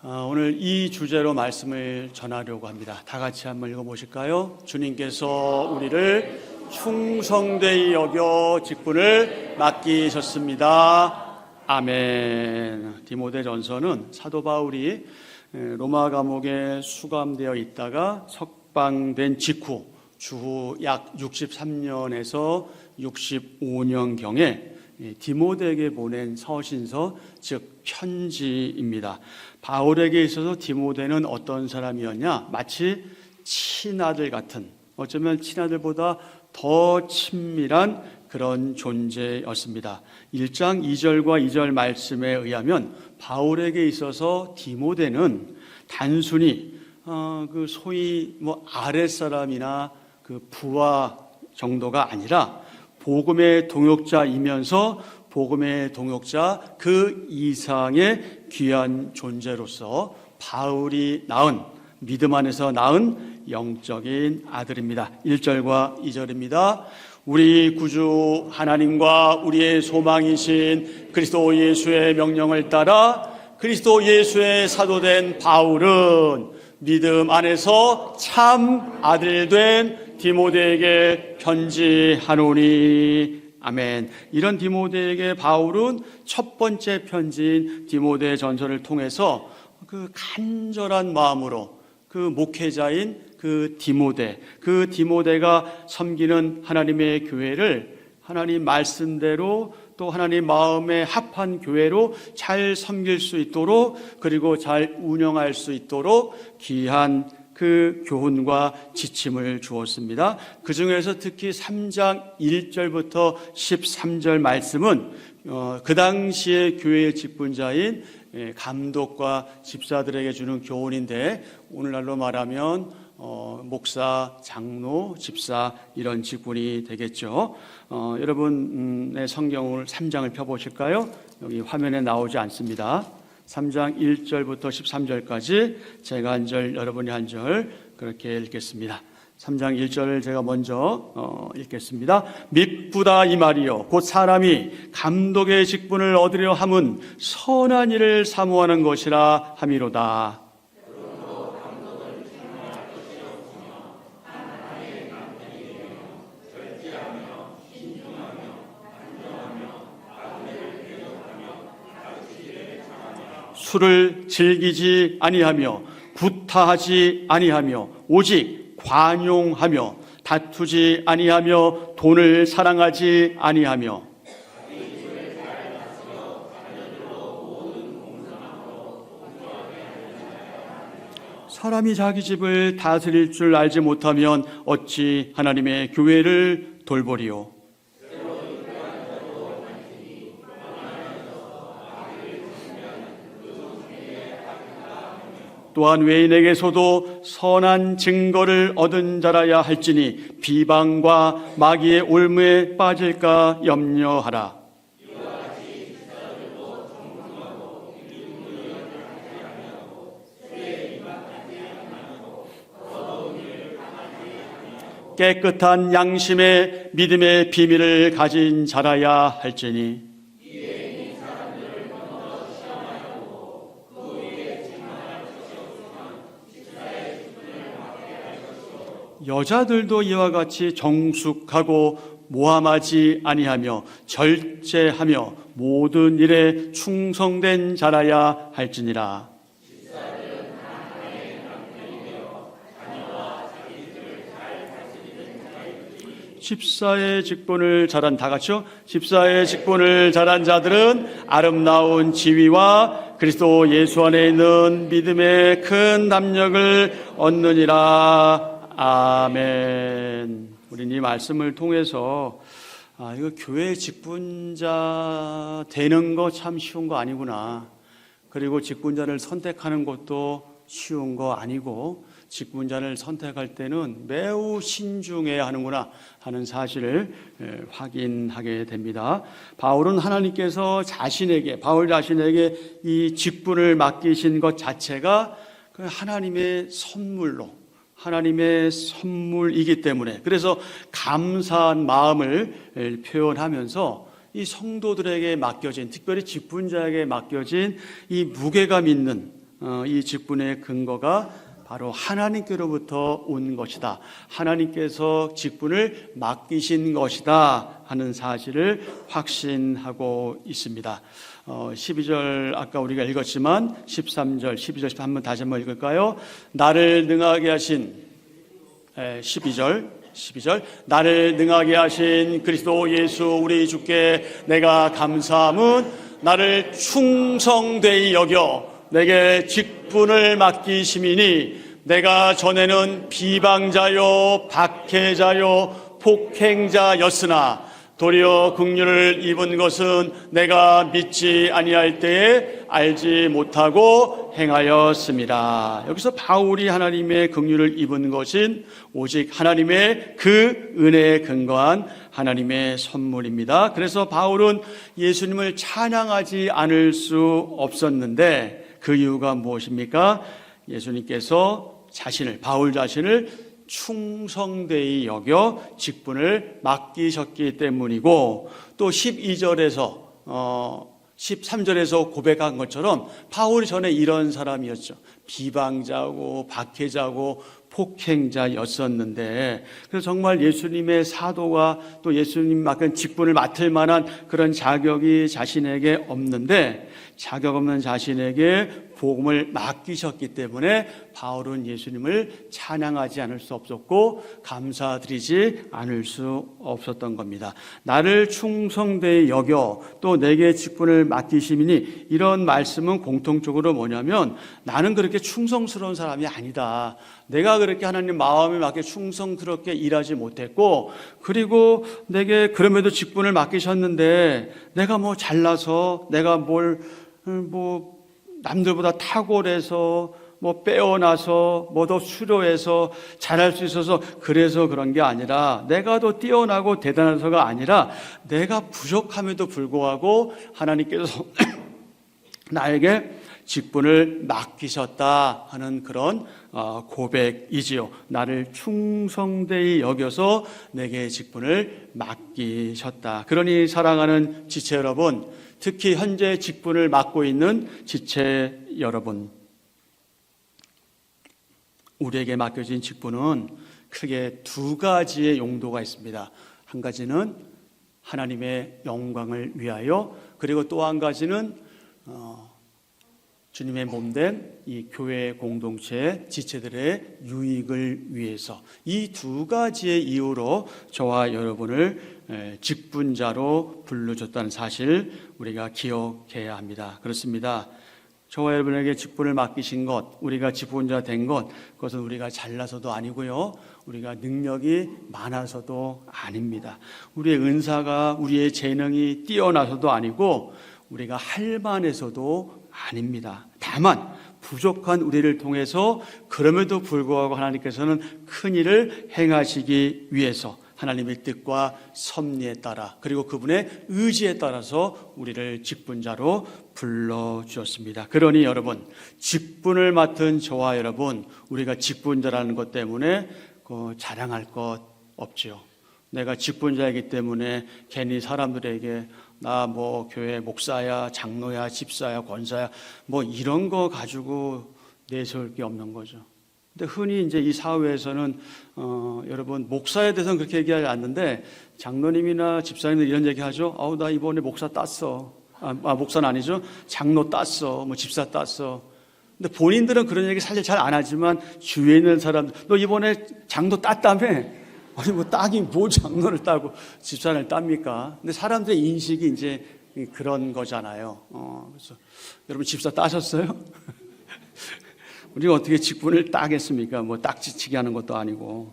오늘 이 주제로 말씀을 전하려고 합니다. 다 같이 한번 읽어보실까요? 주님께서 우리를 충성되이 여겨 직분을 맡기셨습니다. 아멘. 디모데전서는 사도 바울이 로마 감옥에 수감되어 있다가 석방된 직후 주후 약 63년에서 65년경에 디모데에게 보낸 서신서, 즉 편지입니다. 바울에게 있어서 디모데는 어떤 사람이었냐? 마치 친아들 같은, 어쩌면 친아들보다 더 친밀한 그런 존재였습니다. 1장 2절과 2절 말씀에 의하면 바울에게 있어서 디모데는 단순히 소위 아랫사람이나 부하 정도가 아니라 복음의 동역자이면서 복음의 동역자 그 이상의 귀한 존재로서 바울이 낳은, 믿음 안에서 낳은 영적인 아들입니다. 1절과 2절입니다. 우리 구주 하나님과 우리의 소망이신 그리스도 예수의 명령을 따라 그리스도 예수의 사도된 바울은 믿음 안에서 참 아들 된 디모데에게 편지하노니. 아멘. 이런 디모데에게 바울은 첫 번째 편지인 디모데 전서를 통해서 그 간절한 마음으로 그 목회자인 그 디모데가 섬기는 하나님의 교회를 하나님 말씀대로 또 하나님 마음에 합한 교회로 잘 섬길 수 있도록, 그리고 잘 운영할 수 있도록 귀한 그 교훈과 지침을 주었습니다. 그 중에서 특히 3장 1절부터 13절 말씀은 그 당시의 교회의 직분자인 감독과 집사들에게 주는 교훈인데, 오늘날로 말하면 목사, 장로, 집사 이런 직분이 되겠죠. 여러분의 성경을 3장을 펴보실까요? 여기 화면에 나오지 않습니다. 3장 1절부터 13절까지 제가 한 절, 여러분이 한 절 그렇게 읽겠습니다. 3장 1절을 제가 먼저 읽겠습니다. 밉부다 이 말이요 곧 사람이 감독의 직분을 얻으려 함은 선한 일을 사모하는 것이라 함이로다. 술을 즐기지 아니하며 구타하지 아니하며 오직 관용하며 다투지 아니하며 돈을 사랑하지 아니하며 사람이 자기 집을 다스릴 줄 알지 못하면 어찌 하나님의 교회를 돌보리요. 또한 외인에게서도 선한 증거를 얻은 자라야 할지니 비방과 마귀의 올무에 빠질까 염려하라. 깨끗한 양심의 믿음의 비밀을 가진 자라야 할지니 여자들도 이와 같이 정숙하고 모함하지 아니하며 절제하며 모든 일에 충성된 자라야 할지니라. 집사의 직분을 잘한, 다 같이요. 집사의 직분을 잘한 자들은 아름다운 지위와 그리스도 예수 안에 있는 믿음의 큰 담력을 얻느니라. 아멘. 우린 이 말씀을 통해서 이거 교회 직분자 되는 거 참 쉬운 거 아니구나. 그리고 직분자를 선택하는 것도 쉬운 거 아니고 직분자를 선택할 때는 매우 신중해야 하는구나 하는 사실을 확인하게 됩니다. 바울은 하나님께서 바울 자신에게 이 직분을 맡기신 것 자체가 하나님의 선물이기 때문에, 그래서 감사한 마음을 표현하면서 이 성도들에게 맡겨진, 특별히 직분자에게 맡겨진 이 무게감 있는 이 직분의 근거가 바로 하나님께로부터 온 것이다. 하나님께서 직분을 맡기신 것이다 하는 사실을 확신하고 있습니다. 12절 아까 우리가 읽었지만 13절, 12절 한번 다시 한번 읽을까요? 나를 능하게 하신 12절 나를 능하게 하신 그리스도 예수 우리 주께 내가 감사함은 나를 충성되이 여겨 내게 직분을 맡기심이니 내가 전에는 비방자요 박해자요 폭행자였으나 도리어 긍휼을 입은 것은 내가 믿지 아니할 때에 알지 못하고 행하였습니다. 여기서 바울이 하나님의 긍휼을 입은 것은 오직 하나님의 그 은혜에 근거한 하나님의 선물입니다. 그래서 바울은 예수님을 찬양하지 않을 수 없었는데 그 이유가 무엇입니까? 예수님께서 바울 자신을 충성되이 여겨 직분을 맡기셨기 때문이고, 또 12절에서 13절에서 고백한 것처럼 바울이 전에 이런 사람이었죠. 비방자고 박해자고 폭행자였었는데, 그래서 정말 예수님의 사도가 또 예수님 맡은 직분을 맡을 만한 그런 자격이 자신에게 없는데, 자격 없는 자신에게 복음을 맡기셨기 때문에 바울은 예수님을 찬양하지 않을 수 없었고 감사드리지 않을 수 없었던 겁니다. 나를 충성되이 여겨 또 내게 직분을 맡기심이니, 이런 말씀은 공통적으로 뭐냐면 나는 그렇게 충성스러운 사람이 아니다. 내가 그렇게 하나님 마음에 맞게 충성스럽게 일하지 못했고, 그리고 내게 그럼에도 직분을 맡기셨는데 내가 뭐 잘나서 내가 남들보다 탁월해서 빼어나서 더 수료해서 잘할 수 있어서 그래서 그런 게 아니라, 내가 더 뛰어나고 대단해서가 아니라 내가 부족함에도 불구하고 하나님께서 나에게 직분을 맡기셨다 하는 그런 고백이지요. 나를 충성되이 여겨서 내게 직분을 맡기셨다. 그러니 사랑하는 지체 여러분, 특히 현재 직분을 맡고 있는 지체 여러분, 우리에게 맡겨진 직분은 크게 두 가지의 용도가 있습니다. 한 가지는 하나님의 영광을 위하여, 그리고 또 한 가지는 주님의 몸된 이 교회 공동체 지체들의 유익을 위해서, 이 두 가지의 이유로 저와 여러분을 직분자로 불러줬다는 사실 우리가 기억해야 합니다. 그렇습니다. 저와 여러분에게 직분을 맡기신 것, 우리가 직분자 된 것, 그것은 우리가 잘나서도 아니고요, 우리가 능력이 많아서도 아닙니다. 우리의 은사가, 우리의 재능이 뛰어나서도 아니고 우리가 할 만해서도 아닙니다. 다만 부족한 우리를 통해서 그럼에도 불구하고 하나님께서는 큰 일을 행하시기 위해서 하나님의 뜻과 섭리에 따라, 그리고 그분의 의지에 따라서 우리를 직분자로 불러주었습니다. 그러니 여러분, 직분을 맡은 저와 여러분, 우리가 직분자라는 것 때문에 자랑할 것 없죠. 내가 직분자이기 때문에 괜히 사람들에게 나 교회 목사야, 장로야, 집사야, 권사야 이런 거 가지고 내세울 게 없는 거죠. 근데 흔히 이제 이 사회에서는 여러분, 목사에 대해서는 그렇게 얘기하지 않는데 장로님이나 집사님들 이런 얘기 하죠. 나 이번에 목사 땄어. 목사는 아니죠. 장로 땄어. 집사 땄어. 근데 본인들은 그런 얘기 사실 잘 안 하지만 주위에 있는 사람들, 너 이번에 장로 땄다며? 아니 따긴 장로를 따고 집사를 땁니까? 근데 사람들의 인식이 이제 그런 거잖아요. 그래서 여러분, 집사 따셨어요? 우리가 어떻게 직분을 따겠습니까? 딱지치기 하는 것도 아니고.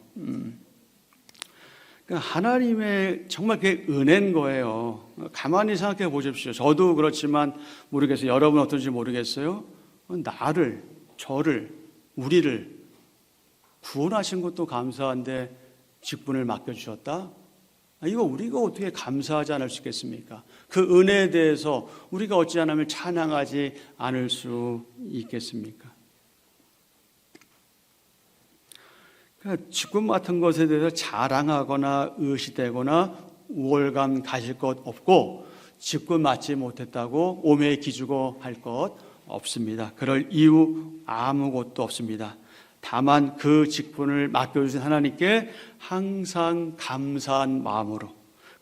그러니까 하나님의 정말 그게 은혜인 거예요. 가만히 생각해 보십시오. 저도 그렇지만 모르겠어요. 여러분 어떤지 모르겠어요. 나를, 저를, 우리를 구원하신 것도 감사한데 직분을 맡겨주셨다? 이거 우리가 어떻게 감사하지 않을 수 있겠습니까? 그 은혜에 대해서 우리가 어찌 하나님을 찬양하지 않을 수 있겠습니까? 그러니까 직분 맡은 것에 대해서 자랑하거나 의시되거나 우월감 가질 것 없고, 직분 맡지 못했다고 오매 기주고 할 것 없습니다. 그럴 이유 아무것도 없습니다. 다만 그 직분을 맡겨주신 하나님께 항상 감사한 마음으로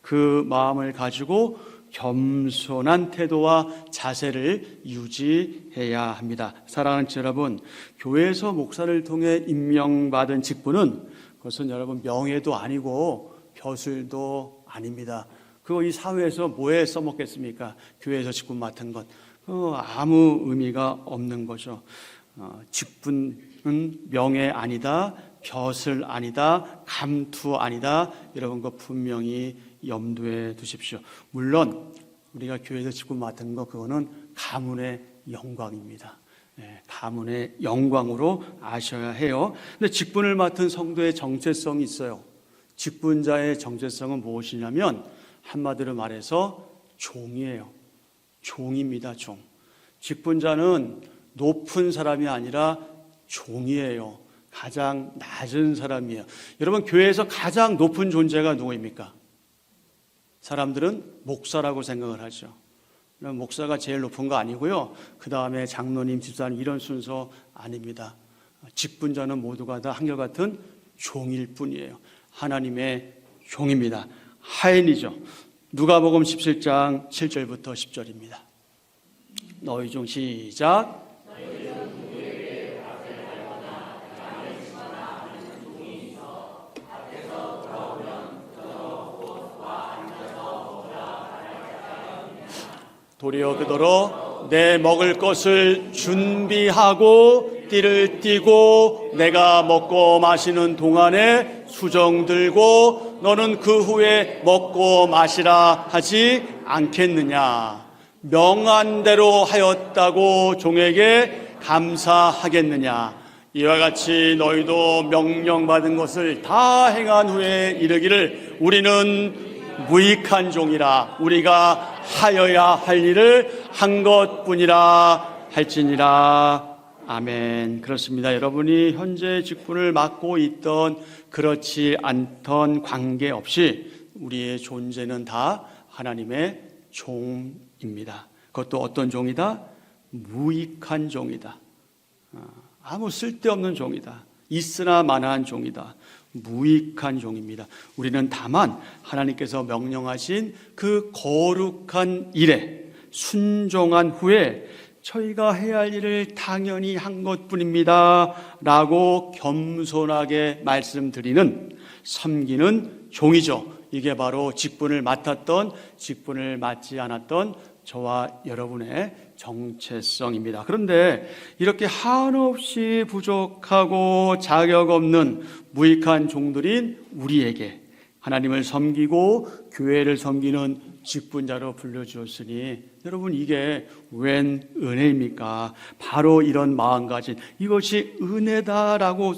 그 마음을 가지고 겸손한 태도와 자세를 유지해야 합니다. 사랑하는 여러분, 교회에서 목사를 통해 임명받은 직분은 그것은 여러분 명예도 아니고 벼슬도 아닙니다. 그거 이 사회에서 뭐에 써먹겠습니까? 교회에서 직분 맡은 것 아무 의미가 없는 거죠. 직분은 명예 아니다, 벼슬 아니다, 감투 아니다. 여러분 그 분명히 염두에 두십시오. 물론 우리가 교회에서 직분 맡은 거 그거는 가문의 영광입니다. 가문의 영광으로 아셔야 해요. 근데 직분을 맡은 성도의 정체성이 있어요. 직분자의 정체성은 무엇이냐면 한마디로 말해서 종이에요. 종입니다. 종. 직분자는 높은 사람이 아니라 종이에요. 가장 낮은 사람이에요. 여러분 교회에서 가장 높은 존재가 누구입니까? 사람들은 목사라고 생각을 하죠. 목사가 제일 높은 거 아니고요. 그 다음에 장로님, 집사님 이런 순서 아닙니다. 직분자는 모두가 다 한결같은 종일 뿐이에요. 하나님의 종입니다. 하인이죠. 누가복음 17장 7절부터 10절입니다. 너희 중 시작. 도리어 그더러 내 먹을 것을 준비하고 띠를 띠고 내가 먹고 마시는 동안에 수정 들고 너는 그 후에 먹고 마시라 하지 않겠느냐. 명한 대로 하였다고 종에게 감사하겠느냐. 이와 같이 너희도 명령받은 것을 다 행한 후에 이르기를 우리는 무익한 종이라 우리가 하여야 할 일을 한 것뿐이라 할지니라. 아멘. 그렇습니다. 여러분이 현재 직분을 맡고 있던 그렇지 않던 관계없이 우리의 존재는 다 하나님의 종입니다. 그것도 어떤 종이다? 무익한 종이다. 아무 쓸데없는 종이다. 있으나 마나한 종이다. 무익한 종입니다. 우리는 다만 하나님께서 명령하신 그 거룩한 일에 순종한 후에 저희가 해야 할 일을 당연히 한 것뿐입니다 라고 겸손하게 말씀드리는 섬기는 종이죠. 이게 바로 직분을 맡았던 직분을 맡지 않았던 저와 여러분의 정체성입니다. 그런데 이렇게 한없이 부족하고 자격 없는 무익한 종들인 우리에게 하나님을 섬기고 교회를 섬기는 직분자로 불러주었으니 여러분 이게 웬 은혜입니까? 바로 이런 마음가짐, 이것이 은혜다라고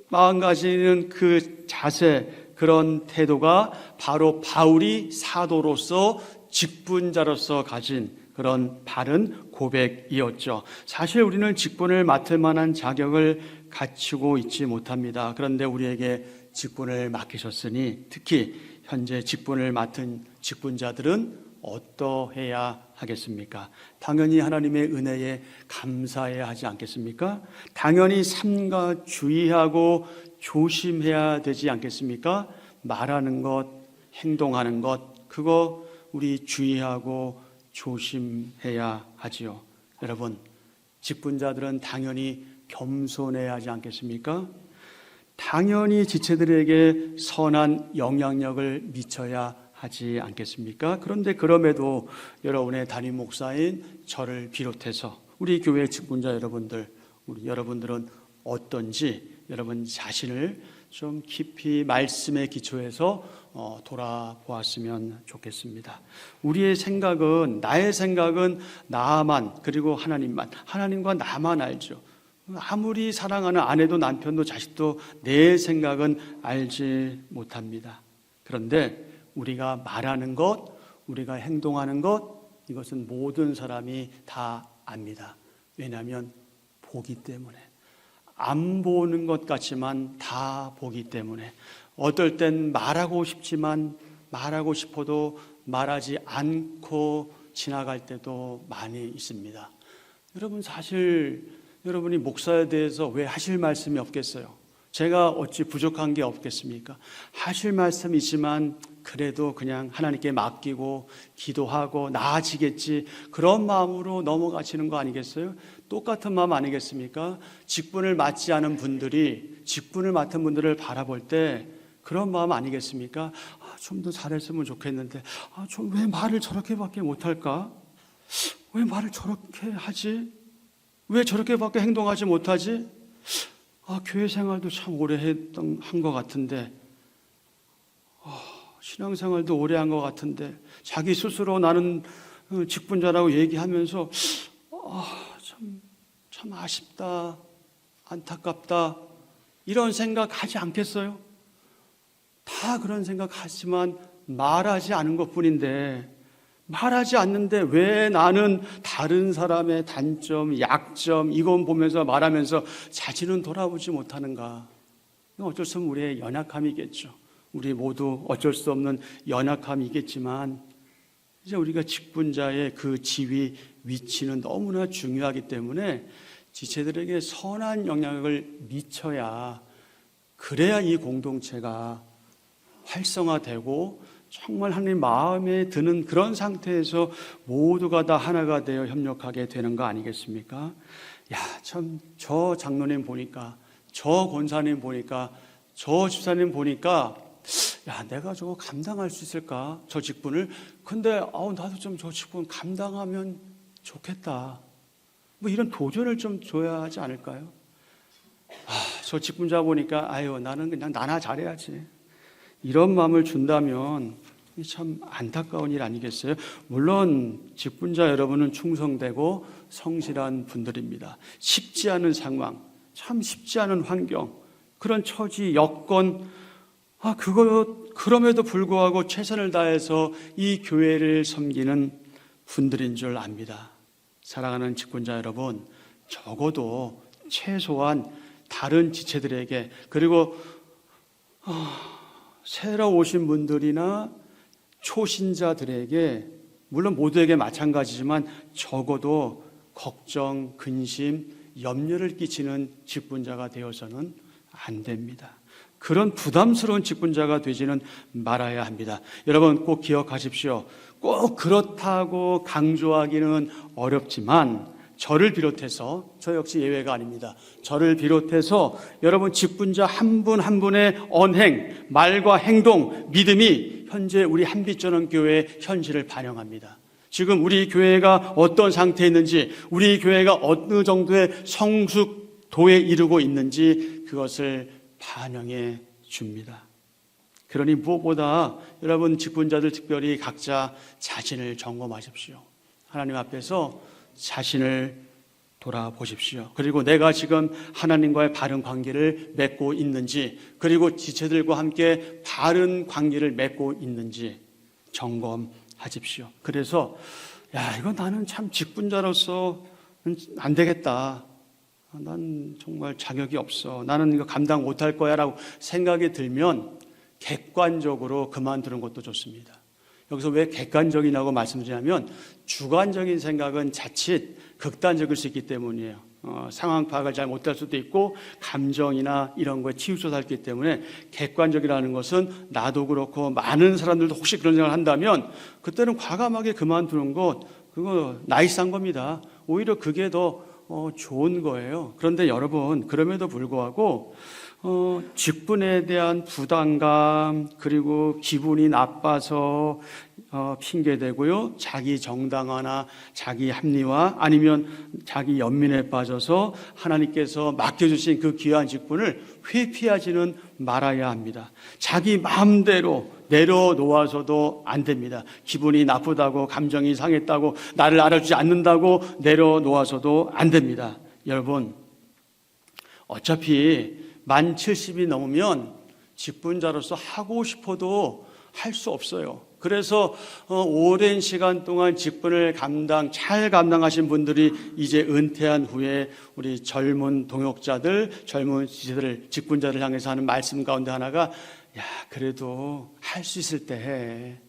마음가지는 그 자세, 그런 태도가 바로 바울이 사도로서 직분자로서 가진 그런 바른 고백이었죠. 사실 우리는 직분을 맡을 만한 자격을 갖추고 있지 못합니다. 그런데 우리에게 직분을 맡기셨으니 특히 현재 직분을 맡은 직분자들은 어떠해야 하겠습니까? 당연히 하나님의 은혜에 감사해야 하지 않겠습니까? 당연히 삼가 주의하고 조심해야 되지 않겠습니까? 말하는 것, 행동하는 것, 그거 우리 주의하고 조심해야 하지요. 여러분, 직분자들은 당연히 겸손해야 하지 않겠습니까? 당연히 지체들에게 선한 영향력을 미쳐야 하지 않겠습니까? 그런데 그럼에도 여러분의 담임 목사인 저를 비롯해서 우리 교회 직분자 여러분들, 우리 여러분들은 어떤지 여러분 자신을 좀 깊이 말씀에 기초해서 돌아보았으면 좋겠습니다. 우리의 생각은, 나의 생각은 나만, 그리고 하나님만, 하나님과 나만 알죠. 아무리 사랑하는 아내도 남편도 자식도 내 생각은 알지 못합니다. 그런데 우리가 말하는 것, 우리가 행동하는 것, 이것은 모든 사람이 다 압니다. 왜냐하면 보기 때문에. 안 보는 것 같지만 다 보기 때문에. 어떨 땐 말하고 싶지만 말하고 싶어도 말하지 않고 지나갈 때도 많이 있습니다. 여러분 사실 여러분이 목사에 대해서 왜 하실 말씀이 없겠어요? 제가 어찌 부족한 게 없겠습니까? 하실 말씀이지만 그래도 그냥 하나님께 맡기고 기도하고 나아지겠지, 그런 마음으로 넘어가시는 거 아니겠어요? 똑같은 마음 아니겠습니까? 직분을 맡지 않은 분들이 직분을 맡은 분들을 바라볼 때 그런 마음 아니겠습니까? 좀 더 잘했으면 좋겠는데, 좀 왜 말을 저렇게밖에 못할까? 왜 말을 저렇게 하지? 왜 저렇게밖에 행동하지 못하지? 교회 생활도 참 오래 한 것 같은데, 신앙생활도 오래 한 것 같은데, 자기 스스로 나는 직분자라고 얘기하면서 참 아쉽다, 안타깝다, 이런 생각 하지 않겠어요? 다 그런 생각하지만 말하지 않은 것뿐인데, 말하지 않는데 왜 나는 다른 사람의 단점, 약점 이건 보면서 말하면서 자신은 돌아보지 못하는가? 이건 어쩔 수 없는 우리의 연약함이겠죠. 우리 모두 어쩔 수 없는 연약함이겠지만, 이제 우리가 직분자의 그 지위, 위치는 너무나 중요하기 때문에 지체들에게 선한 영향을 미쳐야, 그래야 이 공동체가 활성화되고 정말 하나님 마음에 드는 그런 상태에서 모두가 다 하나가 되어 협력하게 되는 거 아니겠습니까? 참 저 장로님 보니까, 저 권사님 보니까, 저 집사님 보니까 내가 저거 감당할 수 있을까? 저 직분을. 근데 나도 좀 저 직분 감당하면 좋겠다. 뭐 이런 도전을 좀 줘야 하지 않을까요? 저 직분자 보니까 나는 그냥 나나 잘해야지, 이런 마음을 준다면 참 안타까운 일 아니겠어요? 물론 직분자 여러분은 충성되고 성실한 분들입니다. 쉽지 않은 상황, 참 쉽지 않은 환경, 그런 처지, 여건, 그럼에도 불구하고 최선을 다해서 이 교회를 섬기는 분들인 줄 압니다. 사랑하는 직분자 여러분, 적어도 최소한 다른 지체들에게, 그리고 새로 오신 분들이나 초신자들에게, 물론 모두에게 마찬가지지만 적어도 걱정, 근심, 염려를 끼치는 직분자가 되어서는 안 됩니다. 그런 부담스러운 직분자가 되지는 말아야 합니다. 여러분 꼭 기억하십시오. 꼭 그렇다고 강조하기는 어렵지만 저를 비롯해서, 저 역시 예외가 아닙니다. 저를 비롯해서 여러분 직분자 한 분 한 분의 언행, 말과 행동, 믿음이 현재 우리 한빛전원교회의 현실을 반영합니다. 지금 우리 교회가 어떤 상태에 있는지, 우리 교회가 어느 정도의 성숙도에 이르고 있는지 그것을 반영해 줍니다. 그러니 무엇보다 여러분 직분자들 특별히 각자 자신을 점검하십시오. 하나님 앞에서 자신을 돌아보십시오. 그리고 내가 지금 하나님과의 바른 관계를 맺고 있는지, 그리고 지체들과 함께 바른 관계를 맺고 있는지 점검하십시오. 그래서 이건 나는 참 직분자로서 안 되겠다, 난 정말 자격이 없어, 나는 이거 감당 못할 거야 라고 생각이 들면 객관적으로 그만두는 것도 좋습니다. 여기서 왜 객관적이라고 말씀드리냐면, 주관적인 생각은 자칫 극단적일 수 있기 때문이에요. 상황 파악을 잘 못할 수도 있고 감정이나 이런 거에 치우쳐서 있기 때문에, 객관적이라는 것은 나도 그렇고 많은 사람들도 혹시 그런 생각을 한다면 그때는 과감하게 그만두는 것, 그거 나이스한 겁니다. 오히려 그게 더 좋은 거예요. 그런데 여러분, 그럼에도 불구하고 직분에 대한 부담감, 그리고 기분이 나빠서 핑계대고요, 자기 정당화나 자기 합리화, 아니면 자기 연민에 빠져서 하나님께서 맡겨주신 그 귀한 직분을 회피하지는 말아야 합니다. 자기 마음대로 내려놓아서도 안 됩니다. 기분이 나쁘다고, 감정이 상했다고, 나를 알아주지 않는다고 내려놓아서도 안 됩니다. 여러분, 어차피 만 70이 넘으면 직분자로서 하고 싶어도 할 수 없어요. 그래서 오랜 시간 동안 직분을 잘 감당하신 분들이 이제 은퇴한 후에 우리 젊은 동역자들, 젊은 지체들, 직분자를 향해서 하는 말씀 가운데 하나가, 그래도 할 수 있을 때 해.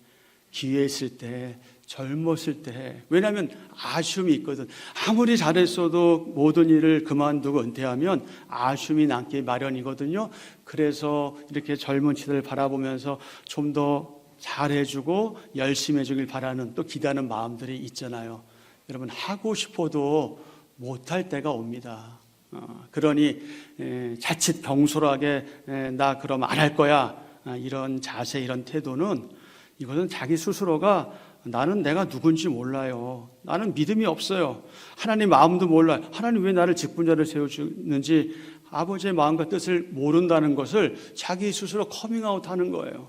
기회 있을 때, 젊었을 때. 왜냐하면 아쉬움이 있거든. 아무리 잘했어도 모든 일을 그만두고 은퇴하면 아쉬움이 남기 마련이거든요. 그래서 이렇게 젊은 치들을 바라보면서 좀 더 잘해주고 열심히 해주길 바라는 또 기대하는 마음들이 있잖아요. 여러분, 하고 싶어도 못할 때가 옵니다. 그러니 자칫 경솔하게 나 그럼 안 할 거야, 이런 자세, 이런 태도는, 이것은 자기 스스로가 나는 내가 누군지 몰라요. 나는 믿음이 없어요. 하나님 마음도 몰라요. 하나님 왜 나를 직분자를 세워주는지 아버지의 마음과 뜻을 모른다는 것을 자기 스스로 커밍아웃하는 거예요.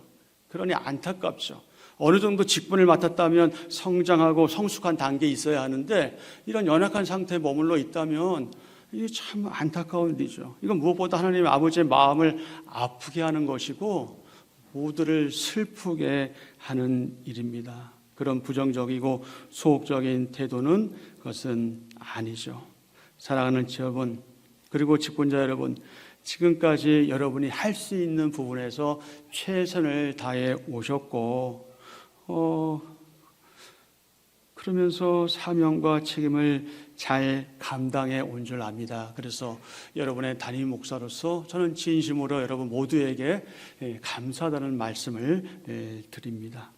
그러니 안타깝죠. 어느 정도 직분을 맡았다면 성장하고 성숙한 단계에 있어야 하는데 이런 연약한 상태에 머물러 있다면 이게 참 안타까운 일이죠. 이건 무엇보다 하나님 아버지의 마음을 아프게 하는 것이고 모두를 슬프게 하는 일입니다. 그런 부정적이고 소극적인 태도는 그것은 아니죠. 사랑하는 여러분, 그리고 직분자 여러분, 지금까지 여러분이 할 수 있는 부분에서 최선을 다해 오셨고 그러면서 사명과 책임을 잘 감당해 온 줄 압니다. 그래서 여러분의 담임 목사로서 저는 진심으로 여러분 모두에게 감사하다는 말씀을 드립니다.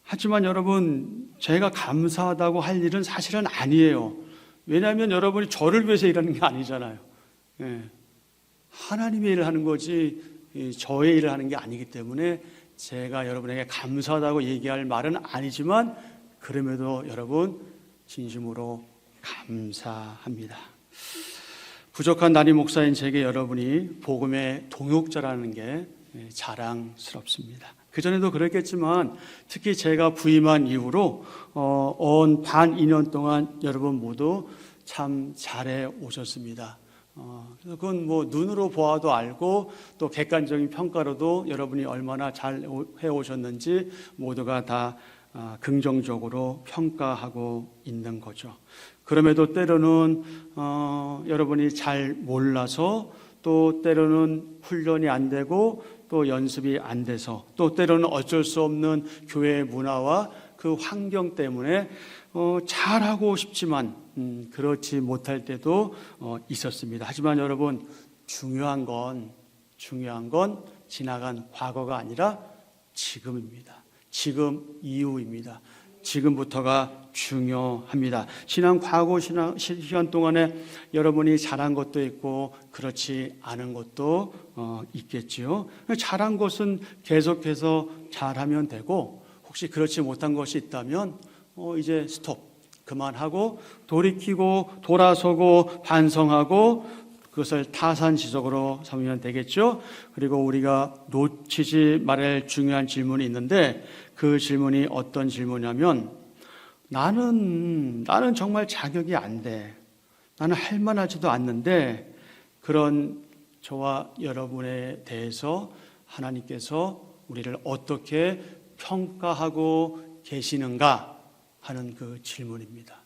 하지만 여러분, 제가 감사하다고 할 일은 사실은 아니에요. 왜냐하면 여러분이 저를 위해서 일하는 게 아니잖아요. 하나님의 일을 하는 거지 저의 일을 하는 게 아니기 때문에 제가 여러분에게 감사하다고 얘기할 말은 아니지만 그럼에도 여러분 진심으로 감사합니다. 부족한 담임 목사인 제게 여러분이 복음의 동역자라는 게 자랑스럽습니다. 그전에도 그랬겠지만 특히 제가 부임한 이후로 언 반 2년 동안 여러분 모두 참 잘해 오셨습니다. 그래서 그건 뭐 눈으로 보아도 알고 또 객관적인 평가로도 여러분이 얼마나 잘 해오셨는지 모두가 다 긍정적으로 평가하고 있는 거죠. 그럼에도 때로는 여러분이 잘 몰라서 또 때로는 훈련이 안 되고 또 연습이 안 돼서 또 때로는 어쩔 수 없는 교회의 문화와 그 환경 때문에 잘하고 싶지만 그렇지 못할 때도 있었습니다. 하지만 여러분, 중요한 건 지나간 과거가 아니라 지금입니다. 지금 이후입니다. 지금부터가 중요합니다. 지난 과거 시간 동안에 여러분이 잘한 것도 있고 그렇지 않은 것도 있겠지요. 잘한 것은 계속해서 잘하면 되고 혹시 그렇지 못한 것이 있다면 이제 스톱, 그만하고 돌이키고 돌아서고 반성하고 그것을 타산지석으로 삼으면 되겠죠. 그리고 우리가 놓치지 말아야 중요한 질문이 있는데 그 질문이 어떤 질문이냐면 나는 정말 자격이 안 돼. 나는 할 만하지도 않는데 그런 저와 여러분에 대해서 하나님께서 우리를 어떻게 평가하고 계시는가 하는 그 질문입니다.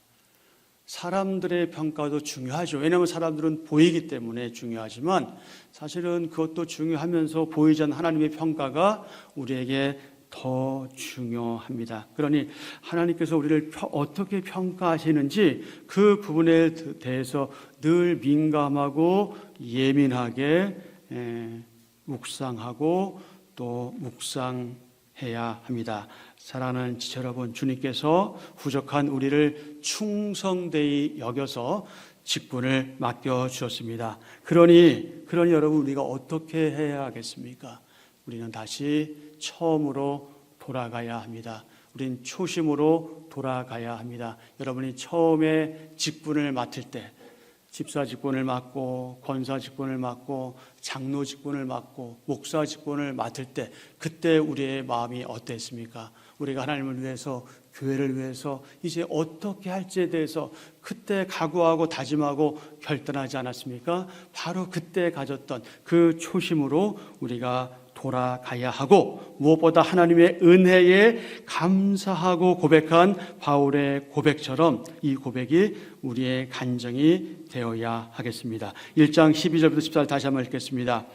사람들의 평가도 중요하죠. 왜냐하면 사람들은 보이기 때문에 중요하지만 사실은 그것도 중요하면서 보이지 않는 하나님의 평가가 우리에게 더 중요합니다. 그러니 하나님께서 우리를 어떻게 평가하시는지 그 부분에 대해서 늘 민감하고 예민하게 묵상하고 또 묵상해야 합니다. 사랑하는 지체 여러분, 주님께서 부족한 우리를 충성되이 여겨서 직분을 맡겨주셨습니다. 그러니 여러분, 우리가 어떻게 해야 하겠습니까? 우리는 다시 처음으로 돌아가야 합니다. 우린 초심으로 돌아가야 합니다. 여러분이 처음에 직분을 맡을 때 집사 직분을 맡고 권사 직분을 맡고 장로 직분을 맡고 목사 직분을 맡을 때 그때 우리의 마음이 어땠습니까? 우리가 하나님을 위해서 교회를 위해서 이제 어떻게 할지에 대해서 그때 각오하고 다짐하고 결단하지 않았습니까? 바로 그때 가졌던 그 초심으로 우리가 돌아가야 하고 무엇보다 하나님의 은혜에 감사하고 고백한 바울의 고백처럼 이 고백이 우리의 간증이 되어야 하겠습니다. 1장 12절부터 14절 다시 한번 읽겠습니다.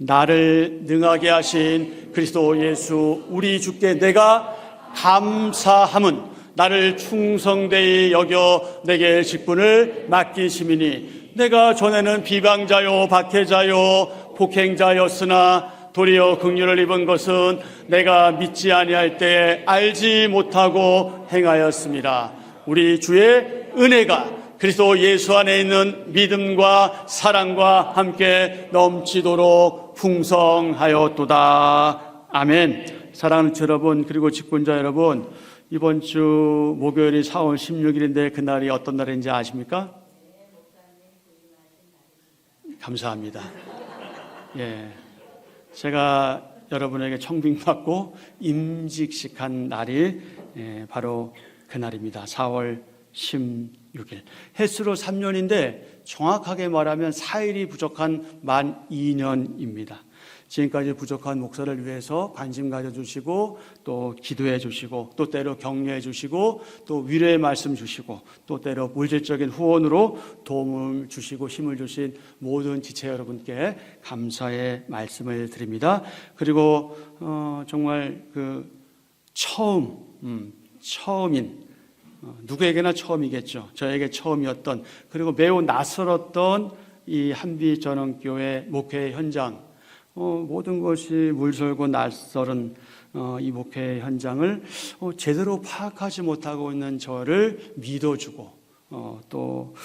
나를 능하게 하신 그리스도 예수 우리 주께 내가 감사함은 나를 충성되이 여겨 내게 직분을 맡기심이니 내가 전에는 비방자요 박해자요 폭행자였으나 도리어 긍휼을 입은 것은 내가 믿지 아니할 때에 알지 못하고 행하였습니다. 우리 주의 은혜가 그리스도 예수 안에 있는 믿음과 사랑과 함께 넘치도록 풍성하였도다. 아멘. 사랑하는 여러분, 그리고 직분자 여러분, 이번 주 목요일이 4월 16일인데 그날이 어떤 날인지 아십니까? 감사합니다. 예, 제가 여러분에게 청빙받고 임직식한 날이 바로 그날입니다. 4월 16일. 햇수로 3년인데 정확하게 말하면 4일이 부족한 만 2년입니다. 지금까지 부족한 목사를 위해서 관심 가져주시고 또 기도해 주시고 또 때로 격려해 주시고 또 위로의 말씀 주시고 또 때로 물질적인 후원으로 도움을 주시고 힘을 주신 모든 지체 여러분께 감사의 말씀을 드립니다. 그리고 정말 그 처음인 누구에게나 처음이겠죠. 저에게 처음이었던 그리고 매우 낯설었던 이 한비전원교회 목회 현장 모든 것이 물설고 낯설은 이 목회 현장을 제대로 파악하지 못하고 있는 저를 믿어주고 또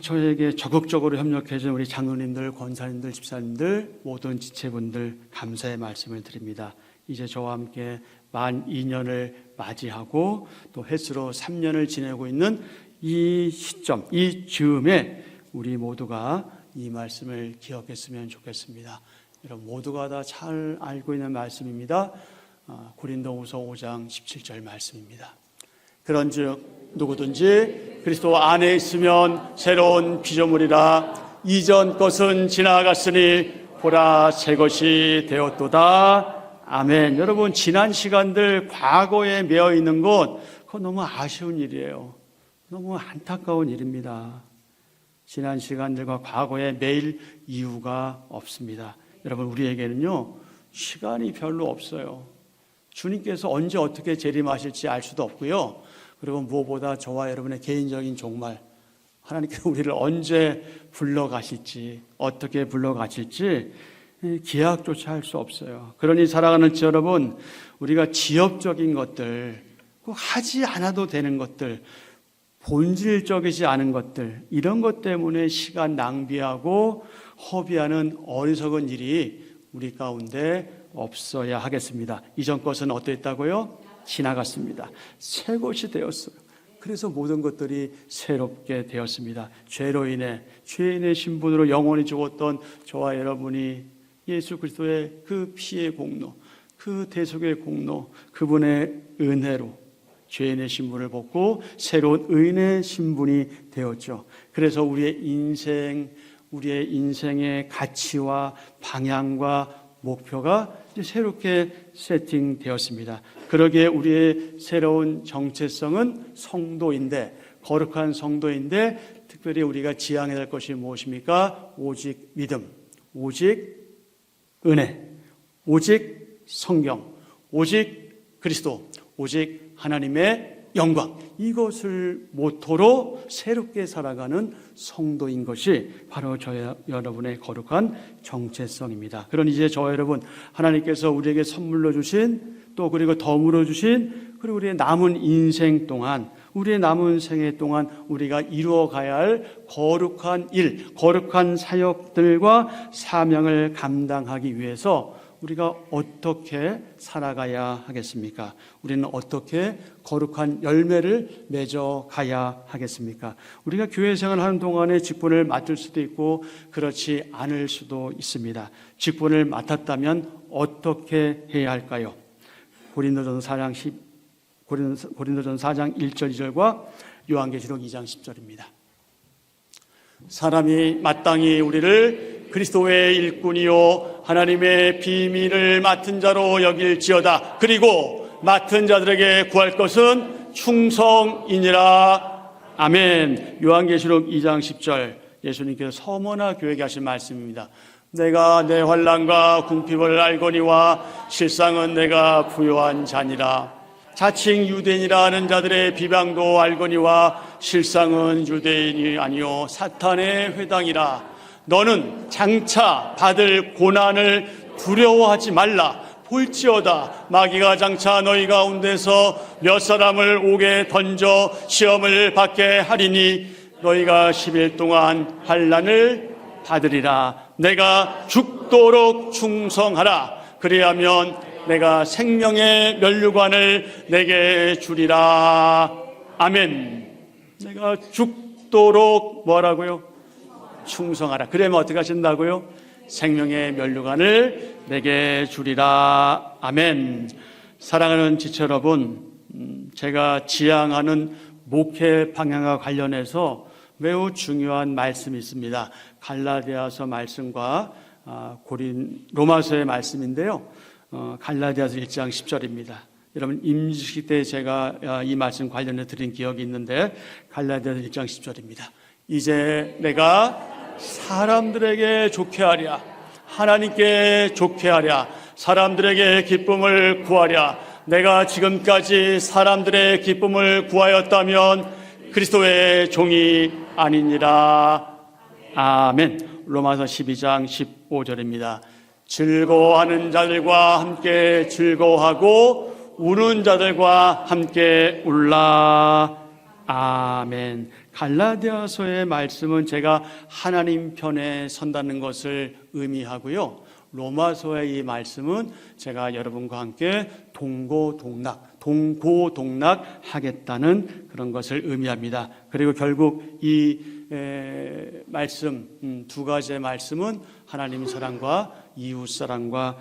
저에게 적극적으로 협력해준 우리 장로님들, 권사님들, 집사님들 모든 지체분들 감사의 말씀을 드립니다. 이제 저와 함께 만 2년을 맞이하고 또 햇수로 3년을 지내고 있는 이 시점, 이 즈음에 우리 모두가 이 말씀을 기억했으면 좋겠습니다. 여러분 모두가 다 잘 알고 있는 말씀입니다. 고린도후서 5장 17절 말씀입니다. 그런즉 누구든지 그리스도 안에 있으면 새로운 피조물이라 이전 것은 지나갔으니 보라 새 것이 되었도다. 아멘. 여러분 지난 시간들 과거에 매여 있는 것 그건 너무 아쉬운 일이에요. 너무 안타까운 일입니다. 지난 시간들과 과거에 매일 이유가 없습니다. 여러분 우리에게는요 시간이 별로 없어요. 주님께서 언제 어떻게 재림하실지 알 수도 없고요. 그리고 무엇보다 저와 여러분의 개인적인 종말 하나님께서 우리를 언제 불러가실지 어떻게 불러가실지 기약조차 할 수 없어요. 그러니 사랑하는 여러분 우리가 지엽적인 것들 꼭 하지 않아도 되는 것들 본질적이지 않은 것들 이런 것 때문에 시간 낭비하고 허비하는 어리석은 일이 우리 가운데 없어야 하겠습니다. 이전 것은 어땠다고요? 지나갔습니다. 새 것이 되었어요. 그래서 모든 것들이 새롭게 되었습니다. 죄로 인해 죄인의 신분으로 영원히 죽었던 저와 여러분이 예수 그리스도의 그 피의 공로, 그 대속의 공로, 그분의 은혜로 죄인의 신분을 벗고 새로운 의인의 신분이 되었죠. 그래서 우리의 인생의 가치와 방향과 목표가 이제 새롭게 세팅되었습니다. 그러기에 우리의 새로운 정체성은 성도인데, 거룩한 성도인데, 특별히 우리가 지향해야 될 것이 무엇입니까? 오직 믿음, 오직 은혜, 오직 성경, 오직 그리스도, 오직 하나님의 영광, 이것을 모토로 새롭게 살아가는 성도인 것이 바로 여러분의 거룩한 정체성입니다. 그러니 이제 여러분 하나님께서 우리에게 선물로 주신 또 그리고 덤으로 주신 그리고 우리의 남은 인생 동안 우리의 남은 생애 동안 우리가 이루어가야 할 거룩한 일, 거룩한 사역들과 사명을 감당하기 위해서 우리가 어떻게 살아가야 하겠습니까? 우리는 어떻게 거룩한 열매를 맺어가야 하겠습니까? 우리가 교회 생활하는 동안에 직분을 맡을 수도 있고 그렇지 않을 수도 있습니다. 직분을 맡았다면 어떻게 해야 할까요? 고린도전서 4장 1절 2절과 요한계시록 2장 10절입니다. 사람이 마땅히 우리를 그리스도의 일꾼이요 하나님의 비밀을 맡은 자로 여길지어다. 그리고 맡은 자들에게 구할 것은 충성이니라. 아멘. 요한계시록 2장 10절 예수님께서 서머나 교회에게 하신 말씀입니다. 내가 내 환난과 궁핍을 알거니와 실상은 내가 부요한 자니라. 자칭 유대인이라 하는 자들의 비방도 알거니와 실상은 유대인이 아니요 사탄의 회당이라. 너는 장차 받을 고난을 두려워하지 말라. 볼지어다 마귀가 장차 너희 가운데서 몇 사람을 옥에 던져 시험을 받게 하리니 너희가 10일 동안 환난을 받으리라. 내가 죽도록 충성하라. 그리하면 내가 생명의 면류관을 내게 주리라. 아멘. 내가 죽도록 뭐라고요? 충성하라. 그러면 어떻게 하신다고요? 생명의 면류관을 내게 주리라. 아멘. 사랑하는 지체 여러분, 제가 지향하는 목회 방향과 관련해서 매우 중요한 말씀이 있습니다. 갈라디아서 말씀과 로마서의 말씀인데요. 갈라디아서 1장 10절입니다. 여러분 임시식 때 제가 이 말씀 관련해 드린 기억이 있는데 갈라디아서 1장 10절입니다. 이제 내가 사람들에게 좋게 하랴, 하나님께 좋게 하랴, 사람들에게 기쁨을 구하랴. 내가 지금까지 사람들의 기쁨을 구하였다면 그리스도의 종이 아니니라. 아멘. 로마서 12장 15절입니다. 즐거워하는 자들과 함께 즐거워하고 우는 자들과 함께 울라. 아멘. 갈라디아서의 말씀은 제가 하나님 편에 선다는 것을 의미하고요. 로마서의 이 말씀은 제가 여러분과 함께 동고동락 하겠다는 그런 것을 의미합니다. 그리고 결국 이 말씀, 두 가지의 말씀은 하나님 사랑과 이웃 사랑과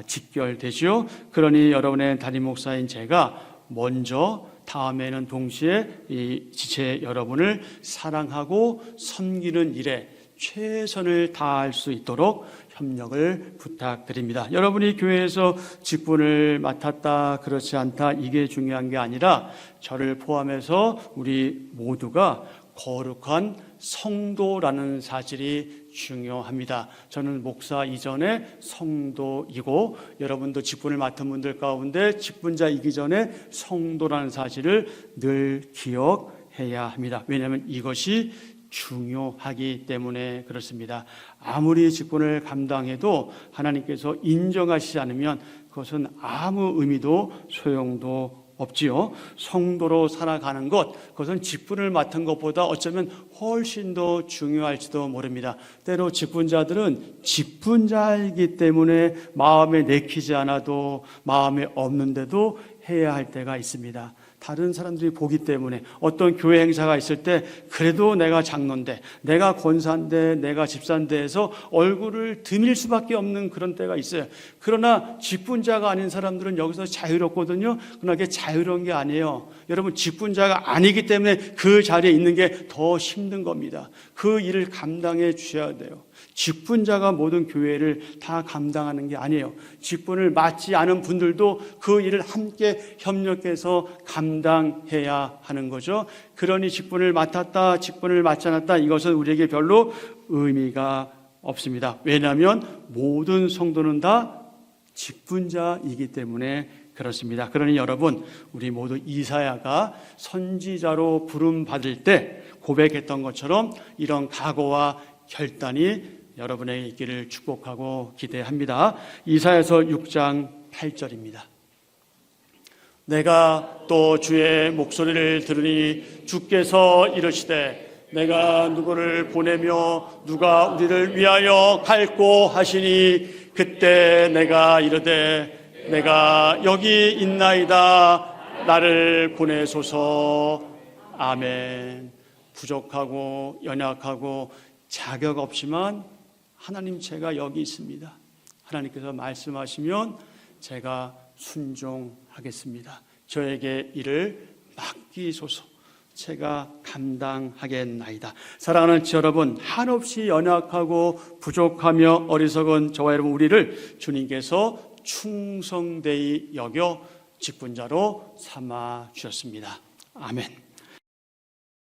직결되죠. 그러니 여러분의 담임 목사인 제가 먼저 다음에는 동시에 이 지체 여러분을 사랑하고 섬기는 일에 최선을 다할 수 있도록 협력을 부탁드립니다. 여러분이 교회에서 직분을 맡았다, 그렇지 않다, 이게 중요한 게 아니라 저를 포함해서 우리 모두가 거룩한 성도라는 사실이 중요합니다. 저는 목사 이전에 성도이고 여러분도 직분을 맡은 분들 가운데 직분자이기 전에 성도라는 사실을 늘 기억해야 합니다. 왜냐하면 이것이 중요하기 때문에 그렇습니다. 아무리 직분을 감당해도 하나님께서 인정하시지 않으면 그것은 아무 의미도 소용도 없지요. 성도로 살아가는 것, 그것은 직분을 맡은 것보다 어쩌면 훨씬 더 중요할지도 모릅니다. 때로 직분자들은 직분자이기 때문에 마음에 내키지 않아도 마음에 없는데도 해야 할 때가 있습니다. 다른 사람들이 보기 때문에 어떤 교회 행사가 있을 때 그래도 내가 장로인데, 내가 권사인데, 내가 집사인데 해서 얼굴을 드밀 수밖에 없는 그런 때가 있어요. 그러나 직분자가 아닌 사람들은 여기서 자유롭거든요. 그러나 그게 자유로운 게 아니에요. 여러분 직분자가 아니기 때문에 그 자리에 있는 게 더 힘든 겁니다. 그 일을 감당해 주셔야 돼요. 직분자가 모든 교회를 다 감당하는 게 아니에요. 직분을 맡지 않은 분들도 그 일을 함께 협력해서 감당해야 하는 거죠. 그러니 직분을 맡았다, 직분을 맡지 않았다, 이것은 우리에게 별로 의미가 없습니다. 왜냐하면 모든 성도는 다 직분자이기 때문에 그렇습니다. 그러니 여러분, 우리 모두 이사야가 선지자로 부름받을 때 고백했던 것처럼 이런 각오와 결단이 여러분에게 있기를 축복하고 기대합니다. 이사야서 6장 8절입니다. 내가 또 주의 목소리를 들으니 주께서 이르시되 내가 누구를 보내며 누가 우리를 위하여 갈꼬 하시니 그때 내가 이르되 내가 여기 있나이다 나를 보내소서. 아멘. 부족하고 연약하고 자격 없지만 하나님 제가 여기 있습니다. 하나님께서 말씀하시면 제가 순종하겠습니다. 저에게 일을 맡기소서. 제가 감당하겠나이다. 사랑하는 여러분, 한없이 연약하고 부족하며 어리석은 저와 여러분 우리를 주님께서 충성되이 여겨 직분자로 삼아 주셨습니다. 아멘.